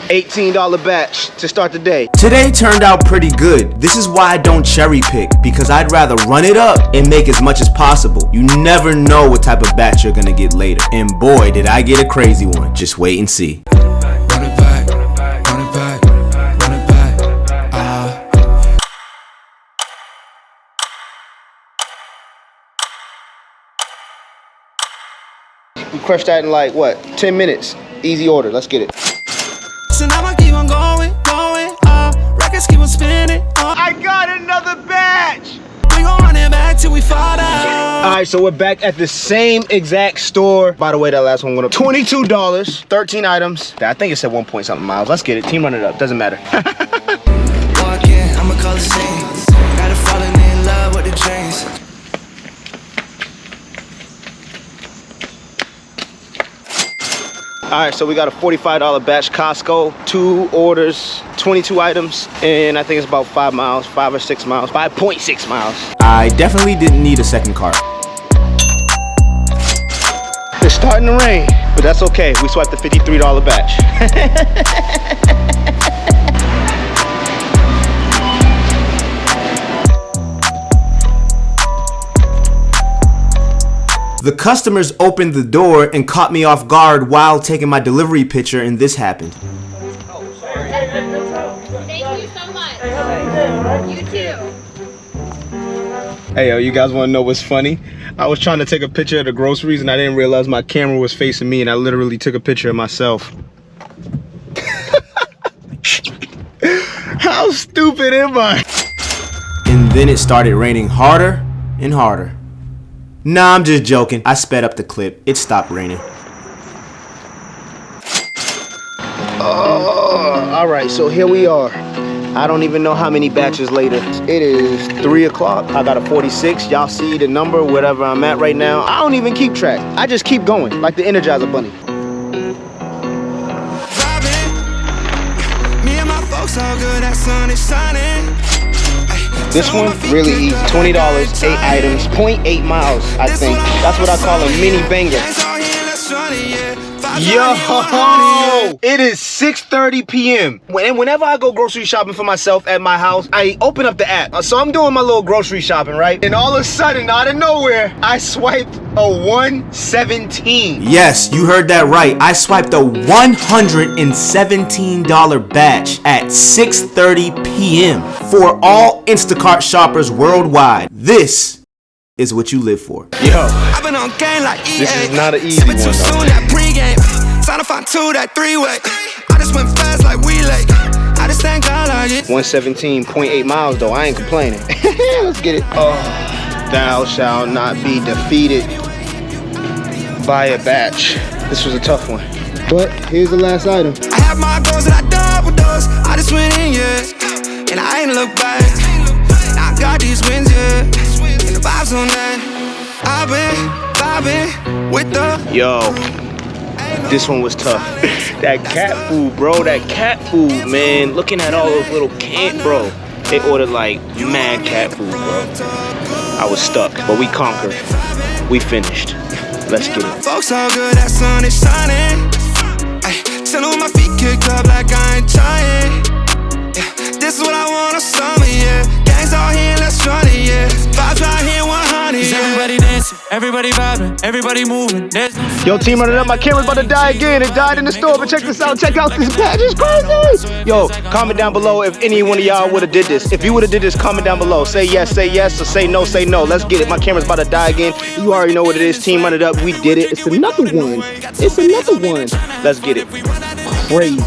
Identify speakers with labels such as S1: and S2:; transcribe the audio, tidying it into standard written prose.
S1: $18 batch to start the day.
S2: Today turned out pretty good. This is why I don't cherry pick, because I'd rather run it up and make as much as possible. You never know what type of batch you're gonna get later. And boy, did I get a crazy one. Just wait and see.
S1: We crushed that in like, what, 10 minutes. Easy order, let's get it.
S3: So now I keep on going, records keep on spinning.
S1: I got another batch!
S3: We gon' run it back till we fall down.
S1: All right, so we're back at the same exact store. By the way, that last one went up $22, 13 items. I think it said 1 point something miles. Let's get it, team run it up, doesn't matter.
S3: Walking, I'ma call the same. Got it falling in love with the chains.
S1: All right, so we got a $45 batch Costco, 2 orders, 22 items, and I think it's about 5 miles, 5 or 6 miles, 5.6 miles.
S2: I definitely didn't need a second cart.
S1: It's starting to rain, but that's okay. We swiped the $53 batch.
S2: The customers opened the door and caught me off guard while taking my delivery picture, and this happened.
S4: Thank you so much. You too.
S1: Hey, yo, you guys want to know what's funny? I was trying to take a picture of the groceries and I didn't realize my camera was facing me and I literally took a picture of myself. How stupid am I?
S2: And then it started raining harder and harder. Nah, I'm just joking. I sped up the clip. It stopped raining.
S1: All right, so here we are. I don't even know how many batches later. It is 3 o'clock. I got a 46. Y'all see the number, whatever I'm at right now. I don't even keep track. I just keep going, like the Energizer Bunny.
S3: Me and my folks all good, that sun is shining.
S1: This one, really easy. $20, 8 items, 0.8 miles, I think. That's what I call a mini banger. Yo, it is 6:30 p.m. Whenever I go grocery shopping for myself at my house, I open up the app. So I'm doing my little grocery shopping, right? And all of a sudden, out of nowhere, I swiped a 117.
S2: Yes, you heard that right. I swiped a $117 batch at 6:30 p.m. For all Instacart shoppers worldwide. This is what you live for.
S1: Yo,
S3: I've been on game like EA.
S1: this is not an easy one,
S3: Too soon,
S1: though.
S3: that pregame. Sign up on 2, that 3-way. I just went fast like we late. I just thank God like it.
S1: 117.8 miles, though. I ain't complaining. Let's get it. Oh, thou shalt not be defeated by a batch. This was a tough one. But here's the last item.
S3: I have my goals and I double those. I just went in, yeah. And I ain't look back. I got these wins, yeah. And the vibes on that. I've been vibing with the.
S1: Yo, this one was tough. That cat food, bro. That cat food, man. Looking at all those little bro. They ordered like mad cat food, bro. I was stuck, but we conquered. We finished. Let's get it.
S3: Folks all good, that sun is shining. Ay, chillin' with my feet kicked up like I ain't trying. Yeah, this is what I want on summer, yeah. Gangs all here, let's run it, yeah. Vibes right here, 100, yeah.
S5: Everybody dancing, everybody vibing, everybody moving. There's no.
S1: Yo, team running up. My camera's about to die again. It died in the store, but check this out. Check out this patch. It's crazy. Yo, comment down below if any one of y'all would have did this. If you would have did this, comment down below. Say yes, or say no, say no. Let's get it. My camera's about to die again. You already know what it is. Team run it up. We did it. It's another one. It's another one. Let's get it. Crazy.